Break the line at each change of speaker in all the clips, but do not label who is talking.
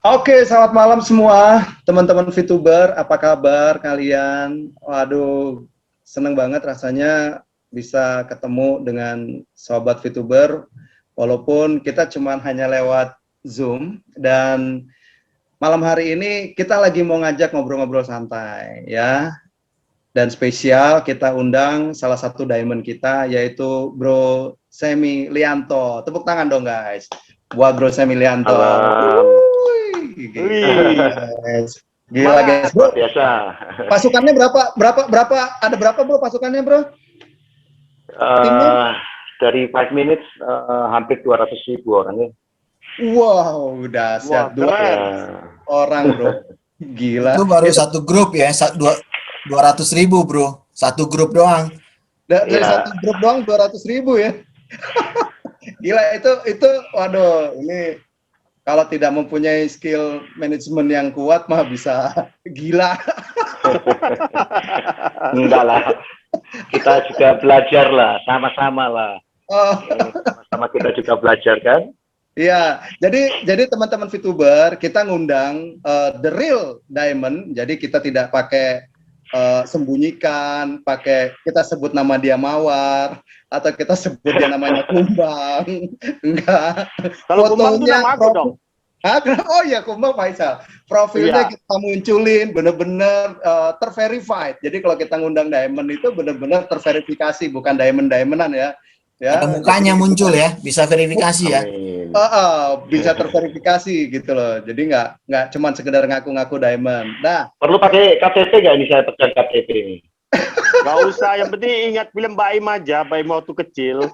Oke, selamat malam semua teman-teman VTuber. Apa kabar kalian? Waduh, seneng banget rasanya bisa ketemu dengan sobat VTuber. Walaupun kita cuma hanya lewat Zoom dan malam hari ini kita lagi mau ngajak ngobrol-ngobrol santai ya. Dan spesial kita undang salah satu diamond kita yaitu Bro Semi Lianto. Tepuk tangan dong guys buat Bro Semi Lianto.
Alam.
Guys. Gila guys, bro.
Luar biasa.
Pasukannya berapa? Ada berapa bro pasukannya bro?
Dari 5 minutes hampir 200.000 orangnya.
Wow, dahsyat. Orang bro. Gila.
Itu baru satu grup ya, 200.000 bro, satu grup doang.
Dari satu grup doang 200.000 ya. Gila itu, waduh, ini kalau tidak mempunyai skill manajemen yang kuat mah bisa gila.
Enggak lah, kita juga belajar lah, sama-sama lah. Sama-sama kita juga belajar kan.
Iya, jadi teman-teman VTuber kita ngundang the real diamond, jadi kita tidak pakai sembunyikan, pakai kita sebut nama dia Mawar atau kita sebut dia namanya Kumbang, enggak.
Kalau Kumbang itu nama aku dong.
Oh iya, Kumbang Faisal. Profilnya kita munculin bener-bener terverified. Jadi kalau kita ngundang diamond itu bener-bener terverifikasi, bukan diamondan ya.
Ada mukanya muncul ya, bisa verifikasi ya.
Bisa terverifikasi gitu loh. Jadi nggak cuma sekedar ngaku-ngaku diamond. Nah,
perlu pakai KTP nggak ini, saya pegang KTP ini?
Nggak usah, yang penting ingat film Baim aja, Baim waktu kecil.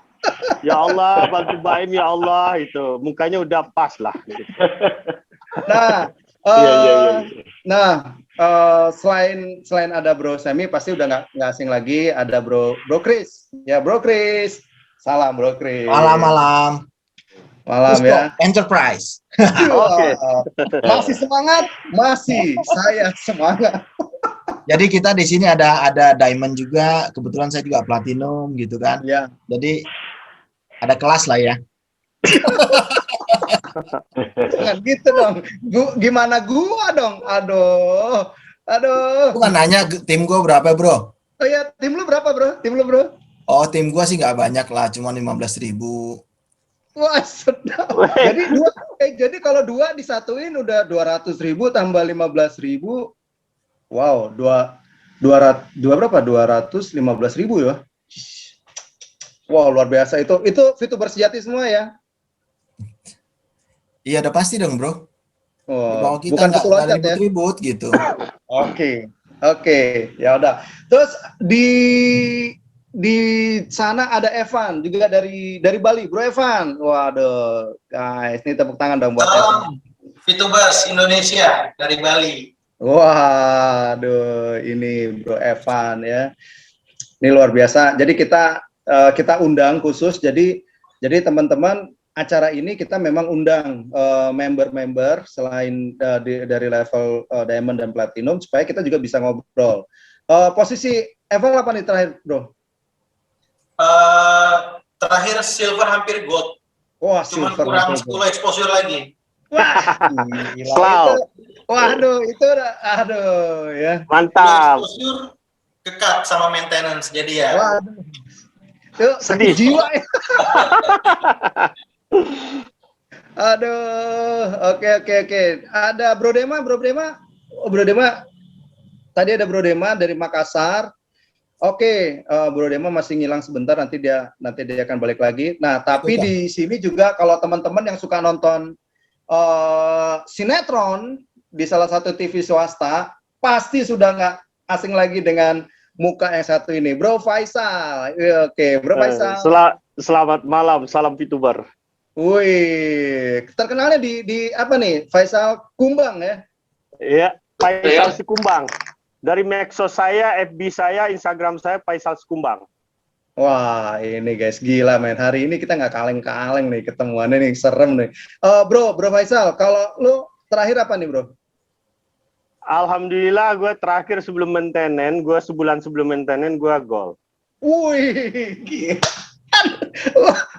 Ya Allah, bantu Baim ya Allah, itu mukanya udah pas lah. Gitu.
Nah, selain ada Bro Semi, pasti udah nggak asing lagi ada Bro Chris. Ya Bro Chris, salam Bro Chris.
Malam
ya.
Enterprise.
Oke. Masih semangat? Masih. Saya semangat.
Jadi kita di sini ada diamond juga, kebetulan saya juga platinum gitu kan.
Ya.
Jadi ada kelas lah ya.
Jangan gitu dong. Gimana gua dong? Aduh.
Bukan nanya tim gua berapa bro?
Oh ya, tim lu berapa bro?
Oh, tim gua sih nggak banyak lah, cuma 15.000.
Wah, sedap. Jadi kalau dua disatuin udah 200.000 tambah 15.000. Wow, dua berapa? 215.000 ya. Wow, luar biasa itu. Itu VTuber sejati semua ya?
Iya, udah pasti dong, bro.
Oh,
kita
bukan
nggak ribut-ribut gitu.
Oke, ya udah. Terus di sana ada Evan juga dari Bali, Bro Evan. Waduh, guys, ini tepuk tangan dong buat Evan.
VTubers Indonesia dari Bali.
Waduh, ini Bro Evan ya. Ini luar biasa. Jadi kita undang khusus. Jadi teman-teman, acara ini kita memang undang member-member selain dari level Diamond dan Platinum supaya kita juga bisa ngobrol. Posisi Evan apa nih terakhir, Bro?
Terakhir silver hampir gold.
Wah,
cuman kurang 10 exposure lagi.
Wah, gila. Waduh, itu aduh ya.
Mantap.
Exposure kekat sama maintenance jadi ya.
Waduh. Itu sakit jiwa ya. Aduh, oke. Ada Bro Dema. Oh, Bro Dema. Tadi ada Bro Dema dari Makassar. Oke, Bro Dema masih ngilang sebentar, nanti dia akan balik lagi. Nah, tapi di sini juga kalau teman-teman yang suka nonton sinetron di salah satu TV swasta, pasti sudah nggak asing lagi dengan muka yang satu ini, Bro Faisal. Oke, Bro Faisal.
Selamat malam, salam VTuber.
Wih, terkenalnya di apa nih? Faisal Kumbang ya?
Iya, Faisal Sikumbang. Dari medsos saya, FB saya, Instagram saya, Faisal Sikumbang.
Wah, ini guys, gila men. Hari ini kita nggak kaleng-kaleng nih ketemuannya nih, serem nih. Bro Faisal, kalau lu terakhir apa nih, Bro?
Alhamdulillah, gue terakhir sebelum maintenance, gue sebulan sebelum maintenance, gue gol.
Wih, gila.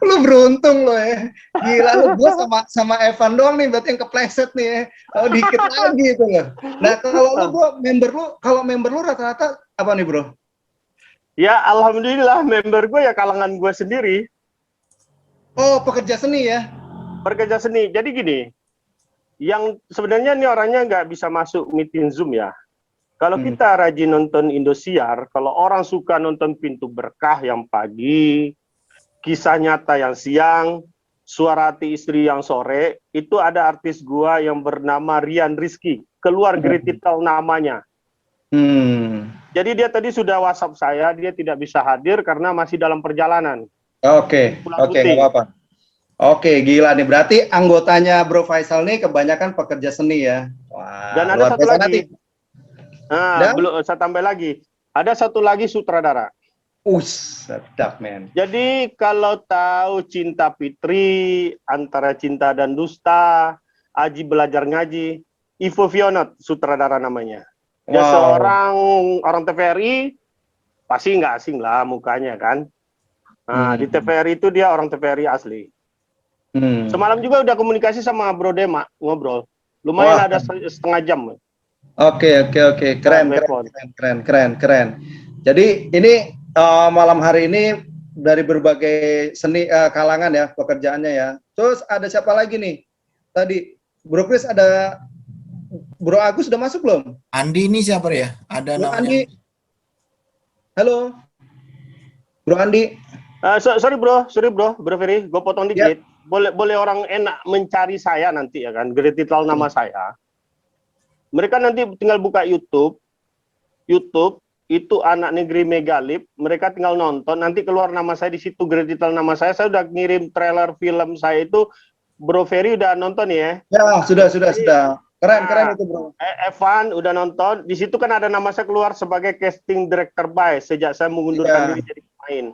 Lu beruntung lo ya. Gila lu, gua sama Evan doang nih berarti yang kepleset nih ya. Oh, dikit lagi itu loh. Nah, kalau lu bro, member lu rata-rata apa nih, Bro?
Ya alhamdulillah member gue ya kalangan gue sendiri,
Oh, pekerja seni ya.
pekerja seni. Jadi gini, yang sebenarnya ini orangnya nggak bisa masuk meeting Zoom ya. Kalau kita rajin nonton Indosiar, kalau orang suka nonton Pintu Berkah yang pagi, Kisah Nyata yang siang, Suara Hati Istri yang sore, itu ada artis gua yang bernama Rian Rizky, keluar great title namanya. Jadi dia tadi sudah WhatsApp saya, dia tidak bisa hadir karena masih dalam perjalanan.
Oke, nggak apa-apa. Oke, gila nih. Berarti anggotanya Bro Faisal nih kebanyakan pekerja seni ya. Wah,
Dan ada satu lagi.
Nanti.
Nah, belum saya tambah lagi. Ada satu lagi sutradara.
Sedap, men.
Jadi kalau tahu Cinta Fitri, Antara Cinta dan Dusta, Aji Belajar Ngaji, Ivo Fionot sutradara namanya. Dia seorang orang TVRI, pasti nggak asing lah mukanya kan. Nah, di TVRI itu dia orang TVRI asli. Semalam juga udah komunikasi sama Bro Dema, ngobrol. Lumayan ada setengah jam.
Oke. Keren. Jadi ini malam hari ini dari berbagai seni kalangan ya pekerjaannya ya. Terus ada siapa lagi nih? Tadi Bro Chris, ada Bro Agus sudah masuk belum?
Andi ini siapa ya? Ada
Bro
namanya.
Andi. Halo. Bro Andi.
Sorry bro, Bro Ferry, gue potong dikit. Boleh orang enak mencari saya nanti ya kan, great title nama saya. Mereka nanti tinggal buka YouTube itu Anak Negeri Megalip, mereka tinggal nonton, nanti keluar nama saya di situ, great title nama saya udah ngirim trailer film saya itu, Bro Ferry udah nonton ya? Ya,
sudah. Keren itu bro.
Evan udah nonton, di situ kan ada nama saya keluar sebagai casting director by sejak saya mengundurkan diri jadi pemain.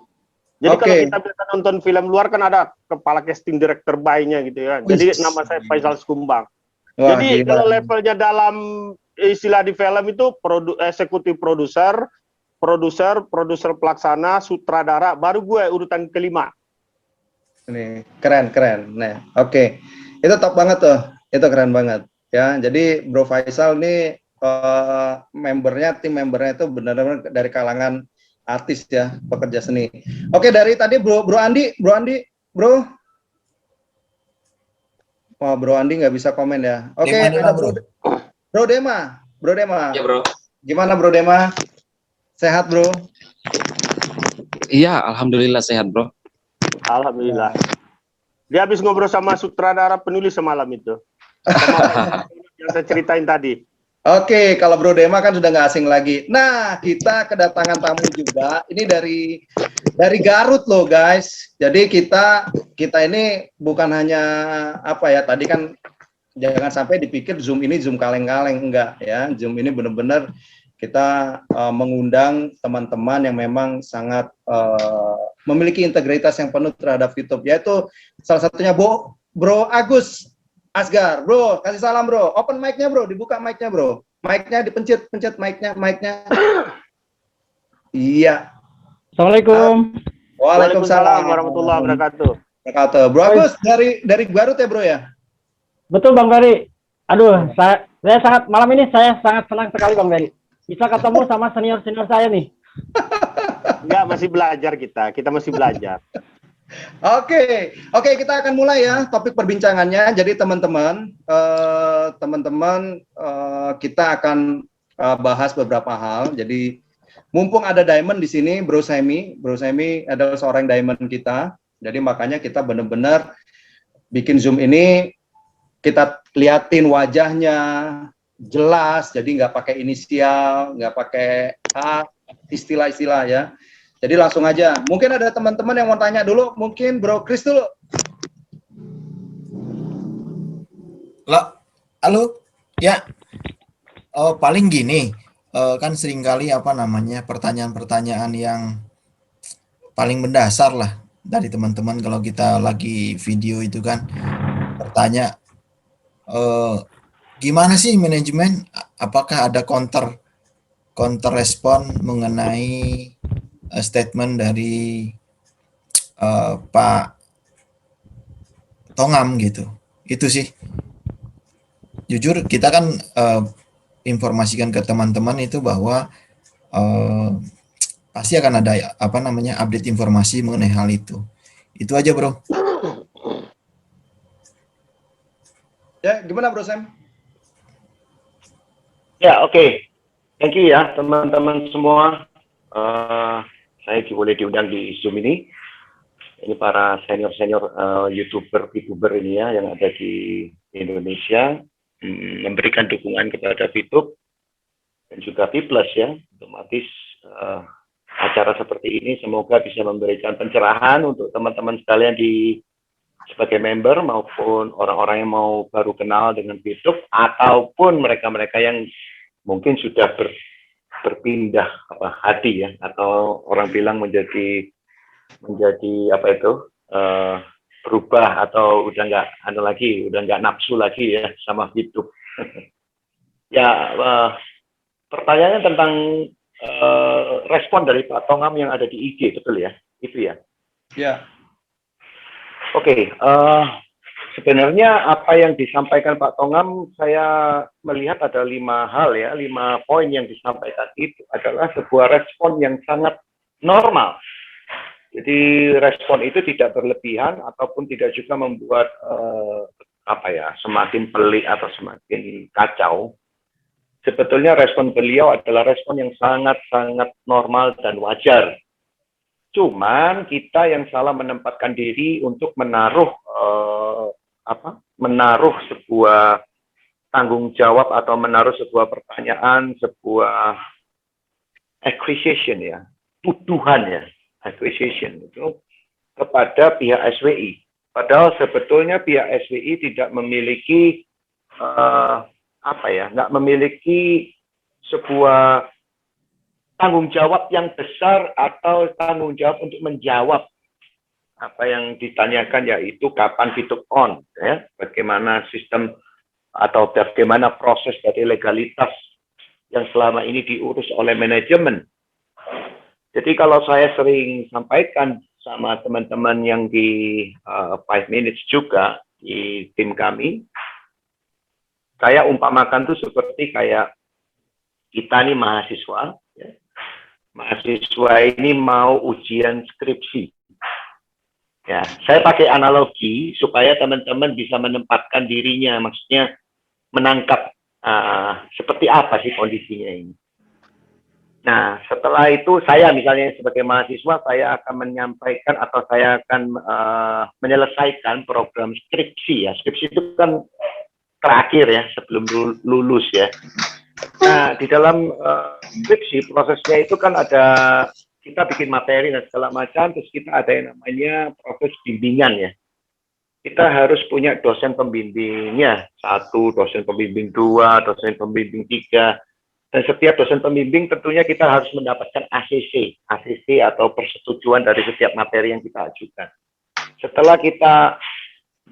Jadi kalau kita bisa nonton film luar kan ada kepala casting director by-nya gitu ya. Jadi nama saya Faisal Skumbang. Jadi kalau levelnya dalam istilah di film itu eksekutif produser pelaksana, sutradara, baru gue urutan kelima.
Ini keren. Nah, oke. Itu top banget tuh. Itu keren banget. Ya, jadi Bro Faisal ini tim membernya itu benar-benar dari kalangan artis ya, pekerja seni. Oke, dari tadi Bro Andi. Wah, Bro Andi nggak bisa komen ya. Oke, ada Bro Dema. Ya, Bro. Gimana Bro Dema? Sehat, Bro?
Iya, alhamdulillah sehat, Bro.
Alhamdulillah. Dia habis ngobrol sama sutradara penulis semalam itu. Yang saya ceritain tadi.
Oke, kalau Bro Dema kan sudah nggak asing lagi. Nah, kita kedatangan tamu juga. Ini dari Garut loh, guys. Jadi kita ini bukan hanya apa ya, tadi kan jangan sampai dipikir Zoom ini Zoom kaleng-kaleng, enggak ya. Zoom ini benar-benar kita mengundang teman-teman yang memang sangat memiliki integritas yang penuh terhadap YouTube, yaitu salah satunya Bro Agus Asgar. Bro, kasih salam bro. Open mic-nya bro, dibuka mic-nya bro. Mic-nya dipencet mic-nya. Iya.
Assalamualaikum.
Waalaikumsalam
warahmatullahi wabarakatuh.
Bro Agus dari Garut ya bro ya?
Betul Bang Ferry. Aduh, saya sangat malam ini saya sangat senang sekali Bang Ferry. Bisa ketemu sama senior saya nih.
Enggak, masih belajar kita masih belajar.
Oke, kita akan mulai ya topik perbincangannya. Jadi teman-teman, kita akan bahas beberapa hal. Jadi mumpung ada Diamond di sini, Bro Semi adalah seorang Diamond kita. Jadi makanya kita benar-benar bikin Zoom ini, kita liatin wajahnya jelas. Jadi nggak pakai inisial, nggak pakai istilah-istilah ya. Jadi langsung aja. Mungkin ada teman-teman yang mau tanya dulu. Mungkin Bro Chris dulu.
Halo? Ya. Paling gini. Kan seringkali pertanyaan-pertanyaan yang paling mendasar lah dari teman-teman kalau kita lagi video itu kan bertanya gimana sih manajemen? Apakah ada counter respon mengenai statement dari Pak Tongam gitu. Itu sih. Jujur kita kan informasikan ke teman-teman itu bahwa pasti akan ada apa namanya update informasi mengenai hal itu. Itu aja, Bro.
Ya, gimana Bro Sam?
Ya, oke. Thank you ya teman-teman semua. Saya boleh diundang di Zoom ini. Ini para senior-senior VTuber ini ya yang ada di Indonesia, memberikan dukungan kepada VTube dan juga V+ ya. Otomatis acara seperti ini semoga bisa memberikan pencerahan untuk teman-teman sekalian sebagai member maupun orang-orang yang mau baru kenal dengan VTube ataupun mereka-mereka yang mungkin sudah berpindah hati ya, atau orang bilang menjadi apa itu berubah atau udah nggak nafsu lagi ya sama VTube. Ya, pertanyaannya tentang respon dari Pak Tongam yang ada di IG, betul ya? Itu ya?
Ya.
Oke, sebenarnya apa yang disampaikan Pak Tongam, saya melihat ada 5 hal ya, 5 poin yang disampaikan itu adalah sebuah respon yang sangat normal. Jadi respon itu tidak berlebihan ataupun tidak juga membuat semakin pelik atau semakin kacau. Sebetulnya respon beliau adalah respon yang sangat-sangat normal dan wajar. Cuman kita yang salah menempatkan diri untuk menaruh sebuah tanggung jawab atau menaruh sebuah pertanyaan, sebuah accusation ya, tuduhan ya, accusation itu kepada pihak SWI. Padahal sebetulnya pihak SWI tidak memiliki nggak memiliki sebuah tanggung jawab yang besar atau tanggung jawab untuk menjawab apa yang ditanyakan, yaitu kapan VTube on, ya, bagaimana sistem atau bagaimana proses dari legalitas yang selama ini diurus oleh manajemen. Jadi kalau saya sering sampaikan sama teman-teman yang di 5 Minutes juga di tim kami, saya umpamakan tuh seperti kayak kita nih mahasiswa, ya. Mahasiswa ini mau ujian skripsi. Ya, saya pakai analogi supaya teman-teman bisa menempatkan dirinya, maksudnya menangkap seperti apa sih kondisinya ini. Nah, setelah itu saya misalnya sebagai mahasiswa, saya akan menyampaikan atau saya akan menyelesaikan program skripsi ya. Skripsi itu kan terakhir ya sebelum lulus ya. Nah, di dalam skripsi prosesnya itu kan ada, kita bikin materi dan segala macam, terus kita ada yang namanya proses bimbingan ya. Kita harus punya dosen pembimbingnya, 1, dosen pembimbing 2, dosen pembimbing 3, dan setiap dosen pembimbing tentunya kita harus mendapatkan ACC atau persetujuan dari setiap materi yang kita ajukan. Setelah kita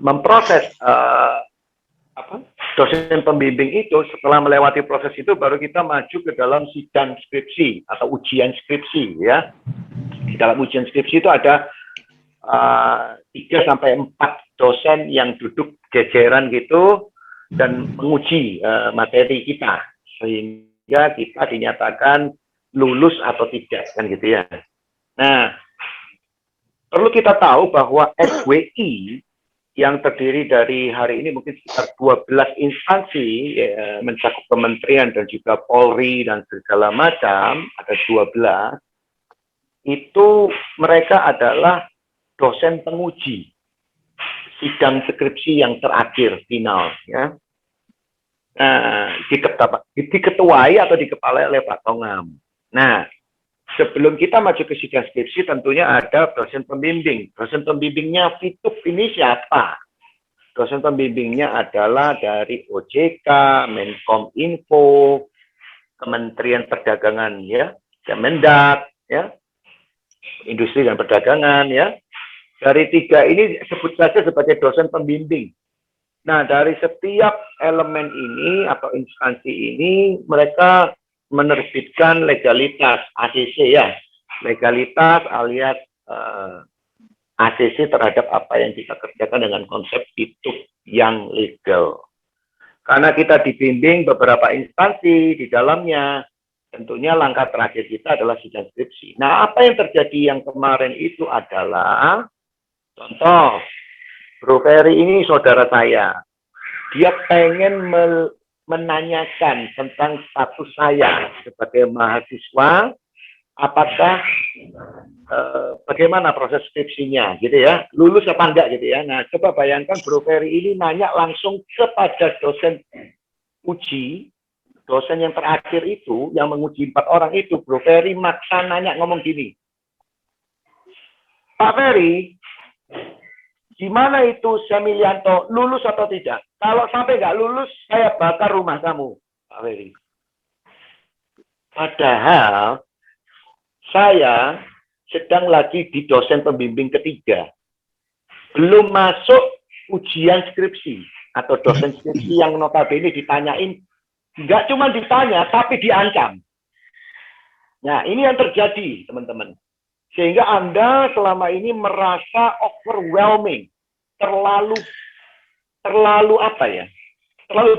memproses dosen pembimbing itu, setelah melewati proses itu baru kita maju ke dalam sidang skripsi atau ujian skripsi ya. Di dalam ujian skripsi itu ada 3-4 dosen yang duduk jejeran gitu dan menguji materi kita sehingga kita dinyatakan lulus atau tidak kan gitu ya. Nah, perlu kita tahu bahwa SWI yang terdiri dari hari ini mungkin sekitar 12 instansi ya, mencakup kementerian dan juga Polri dan segala macam, ada 12, itu mereka adalah dosen penguji sidang skripsi yang terakhir final ya. Nah, diketuai atau dikepalai oleh Pak Tongam. Nah, sebelum kita maju ke sidang skripsi tentunya ada dosen pembimbing. Dosen pembimbingnya VTube ini siapa? Dosen pembimbingnya adalah dari OJK, Menkominfo, Kementerian Perdagangan ya, Kemendak ya, Industri dan Perdagangan ya. Dari 3 ini sebut saja sebagai dosen pembimbing. Nah, dari setiap elemen ini atau instansi ini mereka menerbitkan legalitas ACC ya, legalitas alias ACC terhadap apa yang kita kerjakan dengan konsep itu yang legal. Karena kita dibimbing beberapa instansi di dalamnya, tentunya langkah terakhir kita adalah sidang skripsi. Nah, apa yang terjadi yang kemarin itu adalah, contoh, Bro Ferry ini saudara saya, dia pengen menanyakan tentang status saya sebagai mahasiswa, apakah bagaimana proses skripsinya gitu ya, lulus apa enggak gitu ya. Nah, coba bayangkan Bro Ferry ini nanya langsung kepada dosen uji, dosen yang terakhir itu, yang menguji 4 orang itu. Bro Ferry maksa nanya ngomong gini, Pak Ferry, gimana itu Semilianto lulus atau tidak? Kalau sampai nggak lulus, saya bakar rumah kamu, Pak Ferry. Padahal saya sedang lagi di dosen pembimbing ketiga. Belum masuk ujian skripsi atau dosen skripsi yang notabene ditanyain, nggak cuma ditanya, tapi diancam. Nah, ini yang terjadi, teman-teman. Sehingga Anda selama ini merasa overwhelming, terlalu apa ya? Terlalu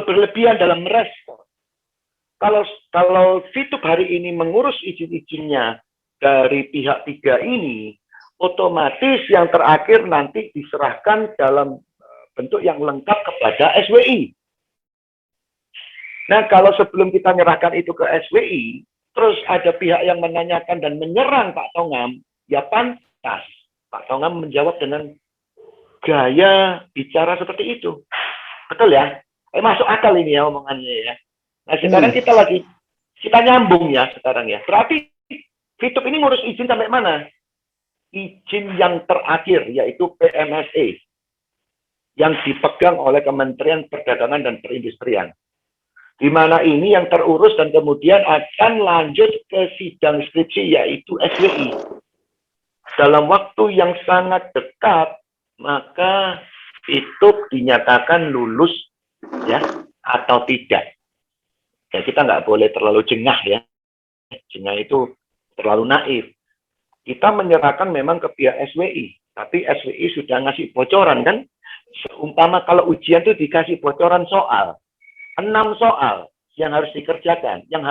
berlebihan dalam merespon. Kalau Fitup hari ini mengurus izin-izinnya dari pihak 3 ini, otomatis yang terakhir nanti diserahkan dalam bentuk yang lengkap kepada SWI. Nah, kalau sebelum kita menyerahkan itu ke SWI, terus ada pihak yang menanyakan dan menyerang Pak Tongam, ya pantas Pak Tongam menjawab dengan gaya bicara seperti itu. Betul ya? Masuk akal ini ya omongannya ya. Nah, sekarang kita nyambung ya sekarang ya. Berarti Fitup ini ngurus izin sampai mana? Izin yang terakhir, yaitu PMSE, yang dipegang oleh Kementerian Perdagangan dan Perindustrian. Di mana ini yang terurus dan kemudian akan lanjut ke sidang skripsi, yaitu SWI. Dalam waktu yang sangat dekat, maka Fitup dinyatakan lulus ya atau tidak. Ya, kita nggak boleh terlalu jengah ya. Jengah itu terlalu naif. Kita menyerahkan memang ke pihak SWI, tapi SWI sudah ngasih bocoran kan? Seumpama kalau ujian itu dikasih bocoran soal, 6 soal yang harus dikerjakan, yang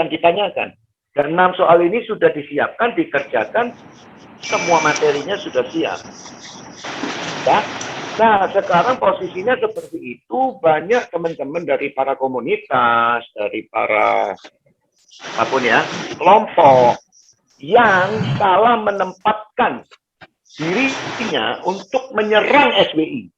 ditanyakan. Dan 6 soal ini sudah disiapkan, dikerjakan, semua materinya sudah siap. Ya. Nah, sekarang posisinya seperti itu, banyak teman-teman dari para komunitas, dari para apapun ya, kelompok yang salah menempatkan dirinya untuk menyerang SWI.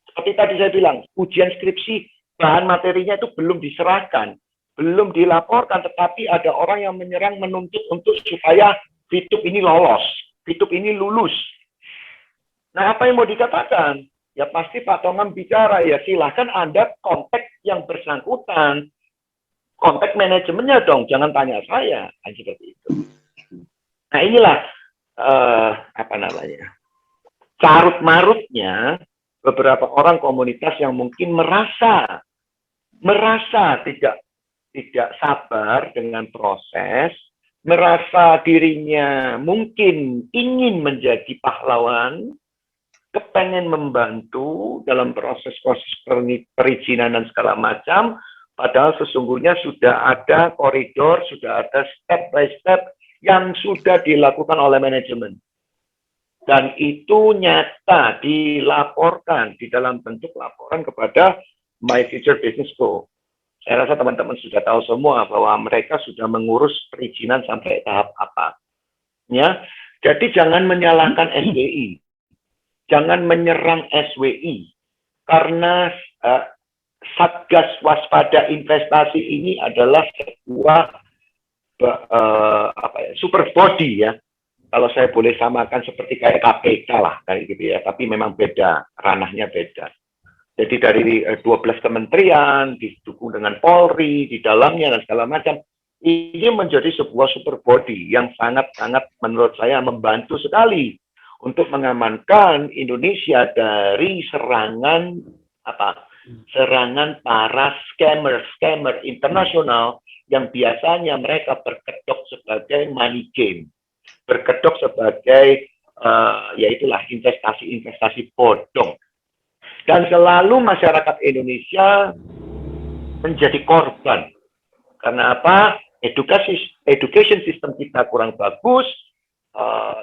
Seperti tadi saya bilang, ujian skripsi, bahan materinya itu belum diserahkan, belum dilaporkan, tetapi ada orang yang menyerang menuntut untuk supaya Fitup ini lolos, Fitup ini lulus. Nah, apa yang mau dikatakan? Ya pasti Pak Tongam bicara, ya silahkan Anda kontak yang bersangkutan. Kontak manajemennya dong, jangan tanya saya. Kan seperti itu. Nah inilah, carut-marutnya beberapa orang komunitas yang mungkin merasa tidak sabar dengan proses, merasa dirinya mungkin ingin menjadi pahlawan, kepengen membantu dalam proses-proses perizinan dan segala macam, padahal sesungguhnya sudah ada koridor, sudah ada step by step yang sudah dilakukan oleh manajemen. Dan itu nyata dilaporkan di dalam bentuk laporan kepada My Future Business Co. Saya rasa teman-teman sudah tahu semua bahwa mereka sudah mengurus perizinan sampai tahap apa. Ya, jadi jangan menyalahkan SWI. Jangan menyerang SWI, karena Satgas Waspada Investasi ini adalah sebuah super body ya. Kalau saya boleh samakan seperti kayak KPK lah, kayak gitu ya. Tapi memang beda, ranahnya beda. Jadi dari 12 kementerian, didukung dengan Polri, di dalamnya dan segala macam, ini menjadi sebuah super body yang sangat-sangat menurut saya membantu sekali untuk mengamankan Indonesia dari serangan para scammer internasional yang biasanya mereka berkedok sebagai money game. berkedok sebagai ya itulah investasi bodong. Dan selalu masyarakat Indonesia menjadi korban. Karena apa? Education system kita kurang bagus,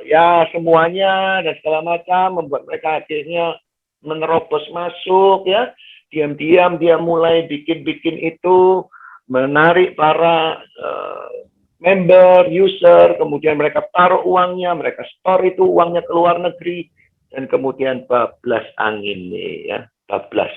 ya semuanya dan segala macam membuat mereka akhirnya menerobos masuk, ya. Diam-diam dia mulai bikin itu, menarik para member, user, kemudian mereka taruh uangnya, mereka store itu uangnya ke luar negeri, dan kemudian bablas angin nih, ya, bablas.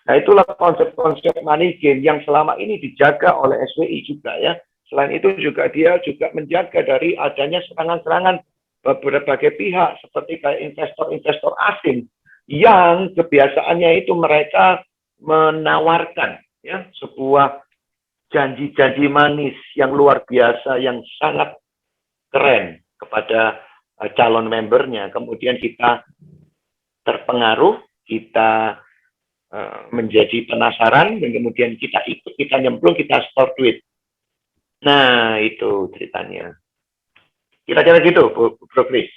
Nah, itulah konsep-konsep money game yang selama ini dijaga oleh SWI juga, ya. Selain itu juga dia juga menjaga dari adanya serangan-serangan berbagai pihak seperti kayak investor-investor asing yang kebiasaannya itu mereka menawarkan, ya, sebuah janji-janji manis yang luar biasa, yang sangat keren kepada calon membernya. Kemudian kita terpengaruh, kita menjadi penasaran, dan kemudian kita ikut, kita nyemplung, kita store duit. Nah, itu ceritanya. Kira-kira gitu, Bro Chris.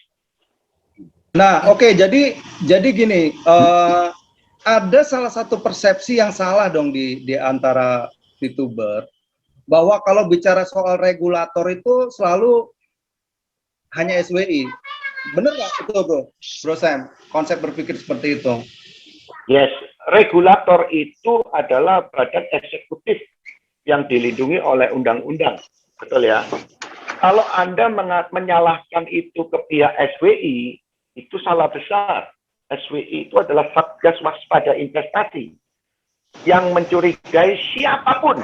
Nah, oke, jadi gini, ada salah satu persepsi yang salah dong di antara VTuber, bahwa kalau bicara soal regulator itu selalu hanya SWI. Bener nggak itu, Bro Sam? Konsep berpikir seperti itu.
Yes, regulator itu adalah badan eksekutif yang dilindungi oleh undang-undang, betul ya? Kalau Anda menyalahkan itu ke pihak SWI, itu salah besar. SWI itu adalah Satgas Waspada Investasi yang mencurigai siapapun.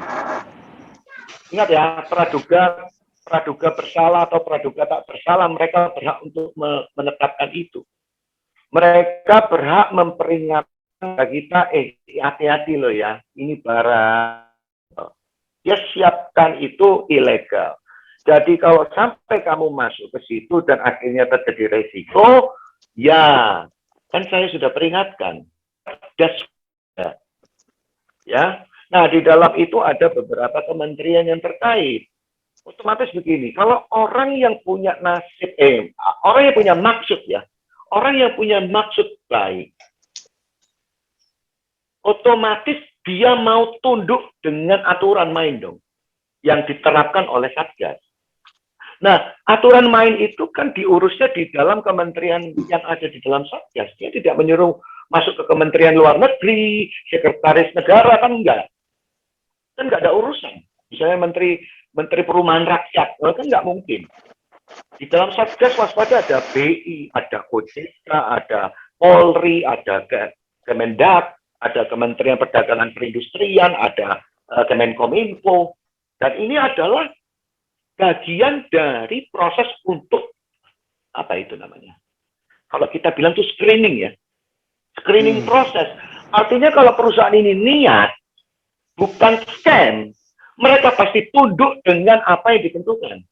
Ingat ya, praduga bersalah atau praduga tak bersalah, mereka berhak untuk menetapkan itu. Mereka berhak memperingatkan kita, hati-hati loh ya, ini barang. Ya, siapkan itu ilegal. Jadi kalau sampai kamu masuk ke situ dan akhirnya terjadi resiko, ya, kan saya sudah peringatkan. Ya, nah di dalam itu ada beberapa kementerian yang terkait. Otomatis begini, kalau orang yang punya nasib, orang yang punya maksud ya, orang yang punya maksud baik, otomatis dia mau tunduk dengan aturan main dong, yang diterapkan oleh Satgas. Nah, aturan main itu kan diurusnya di dalam kementerian yang ada di dalam Satgas. Dia tidak menyuruh masuk ke Kementerian Luar Negeri, Sekretaris Negara, kan enggak. Kan enggak ada urusan. Misalnya Menteri Perumahan Rakyat, kan enggak mungkin. Di dalam Satgas Waspada ada BI, ada OJK, ada Polri, ada Kemendak, ada Kementerian Perdagangan Perindustrian, ada Kemenkominfo, dan ini adalah bagian dari proses untuk apa itu namanya? Kalau kita bilang itu screening ya, screening proses. Artinya kalau perusahaan ini niat, bukan scam, mereka pasti tunduk dengan apa yang ditentukan.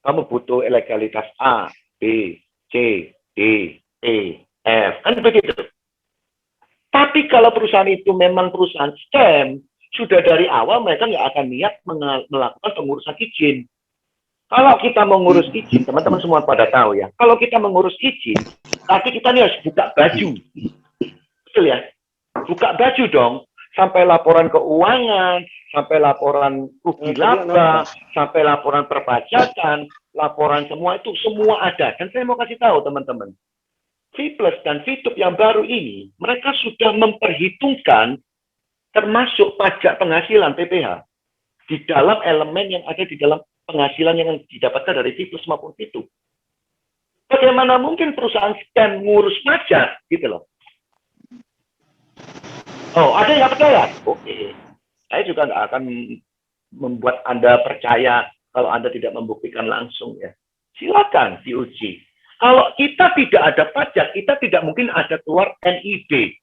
Kamu butuh legalitas A, B, C, D, E, F, kan begitu. Tapi kalau perusahaan itu memang perusahaan scam, sudah dari awal mereka nggak akan niat melakukan pengurusan izin. Kalau kita mengurus izin, teman-teman semua pada tahu ya, kalau kita mengurus izin, nanti kita nih harus buka baju. Betul ya? Buka baju dong, sampai laporan keuangan, sampai laporan rugi laba, sampai laporan perpajakan, laporan semua itu semua ada. Dan saya mau kasih tahu teman-teman, V+ dan VTube yang baru ini, mereka sudah memperhitungkan termasuk pajak penghasilan PPH di dalam elemen yang ada di dalam penghasilan yang didapatkan dari V+ maupun VTube. Bagaimana mungkin perusahaan scam ngurus pajak, gitu loh. Oh, ada yang nggak percaya? Oke. Saya juga nggak akan membuat Anda percaya kalau Anda tidak membuktikan langsung ya. Silakan diuji. Kalau kita tidak ada pajak, kita tidak mungkin ada keluar NIB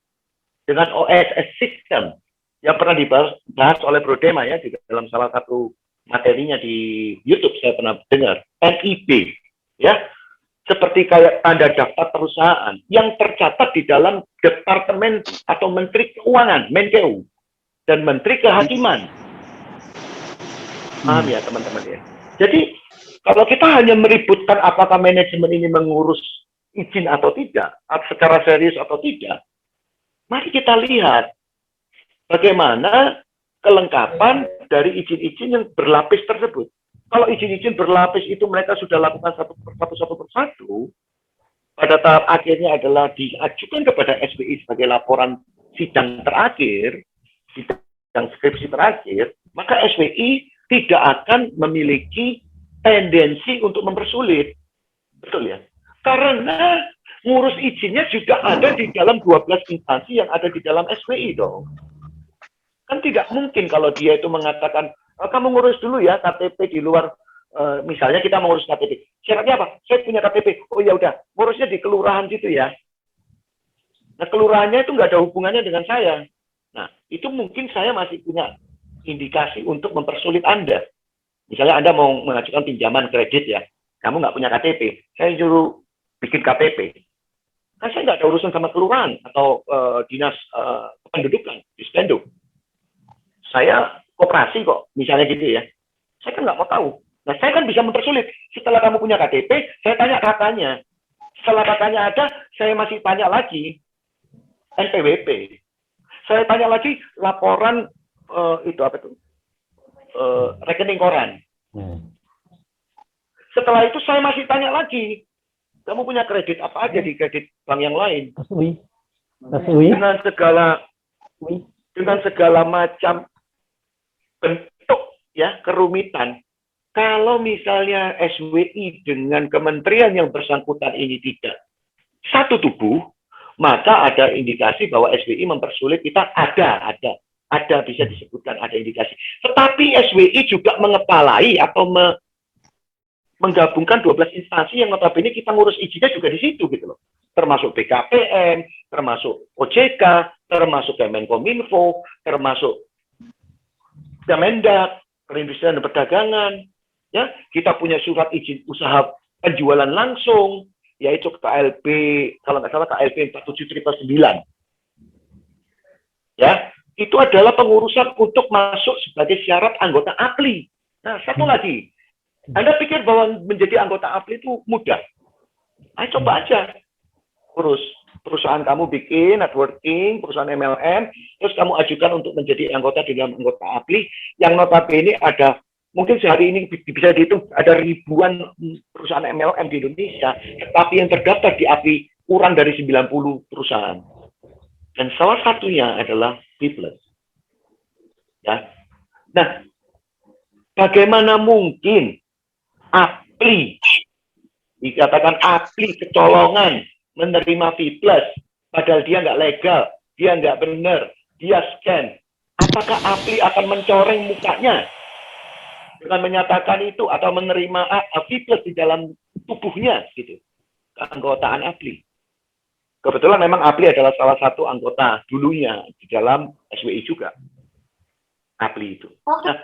dengan OSS system yang pernah dibahas oleh Bro Dema ya di dalam salah satu materinya di YouTube saya pernah dengar. NIB ya, seperti kayak tanda daftar perusahaan yang tercatat di dalam Departemen atau Menteri Keuangan, Menkeu, dan Menteri Kehakiman. Paham ya teman-teman ya. Jadi Kalau kita hanya meributkan apakah manajemen ini mengurus izin atau tidak, atau secara serius atau tidak, mari kita lihat bagaimana kelengkapan dari izin-izin yang berlapis tersebut. Kalau izin-izin berlapis itu mereka sudah lakukan satu persatu, pada tahap akhirnya adalah diajukan kepada SBI sebagai laporan sidang terakhir, sidang skripsi terakhir, maka SBI tidak akan memiliki tendensi untuk mempersulit. Betul ya? Karena ngurus izinnya juga ada di dalam 12 instansi yang ada di dalam SBI dong. Kan tidak mungkin kalau dia itu mengatakan, kamu ngurus dulu ya KTP di luar, misalnya kita mengurus KTP. Syaratnya apa? Saya punya KTP. Oh ya udah, ngurusnya di kelurahan situ ya. Nah, kelurahannya itu nggak ada hubungannya dengan saya. Nah, itu mungkin saya masih punya indikasi untuk mempersulit Anda. Misalnya Anda mau mengajukan pinjaman kredit ya, kamu nggak punya KTP, saya suruh bikin KTP. Kan saya nggak ada urusan sama kelurahan atau dinas kependudukan, Dispenduk. Saya koperasi kok, misalnya gitu ya. Saya kan nggak mau tahu. Nah, saya kan bisa mempersulit. Setelah kamu punya KTP, saya tanya kakaknya. Setelah kakaknya ada, saya masih tanya lagi NPWP. Saya tanya lagi laporan itu apa tuh? Rekening koran. Setelah itu saya masih tanya lagi, kamu punya kredit apa aja di kredit bank yang lain? Dengan segala macam bentuk ya kerumitan. Kalau misalnya SWI dengan kementerian yang bersangkutan ini tidak satu tubuh, maka ada indikasi bahwa SWI mempersulit kita. Ada bisa disebutkan ada indikasi. Tetapi SWI juga mengepalai atau menggabungkan 12 instansi yang notabene kita ngurus izinnya juga di situ gitu loh. Termasuk BKPM, termasuk OJK, termasuk Kemenkominfo, termasuk Kemendak, Perindustrian dan Perdagangan. Ya, kita punya surat izin usaha penjualan langsung, yaitu KLP, kalau nggak salah KLP 47/9. Ya, itu adalah pengurusan untuk masuk sebagai syarat anggota APLI. Nah, satu lagi, Anda pikir bahwa menjadi anggota APLI itu mudah? Ayo coba aja urus. Perusahaan kamu bikin networking, perusahaan MLM, terus kamu ajukan untuk menjadi anggota di dalam anggota APLI, yang notabene ada, mungkin sehari ini bisa dihitung, ada ribuan perusahaan MLM di Indonesia, tetapi yang terdaftar di APLI kurang dari 90 perusahaan. Dan salah satunya adalah Biples. Ya. Nah, bagaimana mungkin APLI, dikatakan APLI kecolongan, menerima Biples, padahal dia nggak legal, dia nggak benar, dia scam. Apakah APLI akan mencoreng mukanya dengan menyatakan itu atau menerima Biples di dalam tubuhnya, gitu, keanggotaan APLI? Kebetulan memang APLI adalah salah satu anggota dulunya di dalam SWI juga. APLI itu. Nah,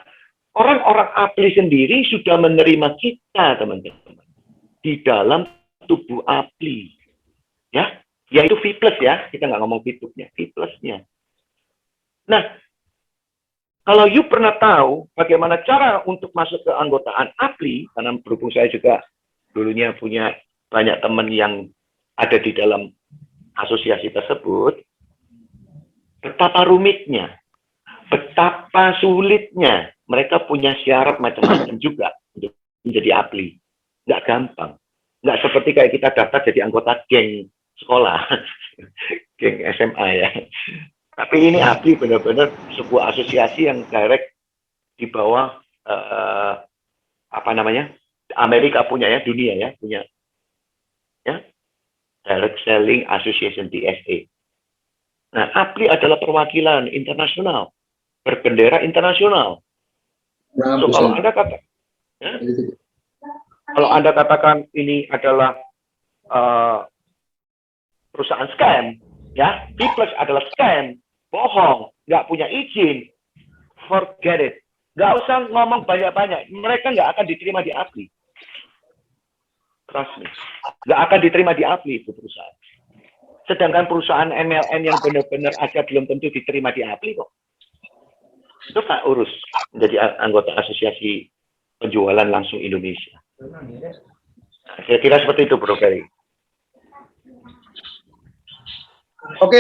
orang-orang APLI sendiri sudah menerima kita, teman-teman, di dalam tubuh APLI. Ya, yaitu Biples ya. Kita nggak ngomong Bitupnya, Biplesnya. Nah, kalau you pernah tahu bagaimana cara untuk masuk ke anggotaan APLI, karena berhubung saya juga dulunya punya banyak teman yang ada di dalam asosiasi tersebut, betapa rumitnya, betapa sulitnya, mereka punya syarat macam-macam juga untuk menjadi APLI. Nggak gampang. Nggak seperti kayak kita daftar jadi anggota geng sekolah, geng SMA ya. Tapi ini APLI benar-benar sebuah asosiasi yang direct di bawah apa namanya, Amerika punya ya, dunia ya punya ya, Direct Selling Association DSA. Nah, APLI adalah perwakilan internasional, berbendera internasional. So, kalau Anda kata, ya, kalau Anda katakan ini adalah perusahaan scam, ya, Biples adalah scam, bohong, nggak punya izin, forget it. Nggak usah ngomong banyak-banyak, mereka nggak akan diterima di APLI. Trust me. Nggak akan diterima di APLI itu perusahaan. Sedangkan perusahaan MLM yang benar-benar aja belum tentu diterima di APLI kok. Coba urus menjadi anggota asosiasi penjualan langsung Indonesia. Saya kira seperti itu, Bro Ferry.
Oke,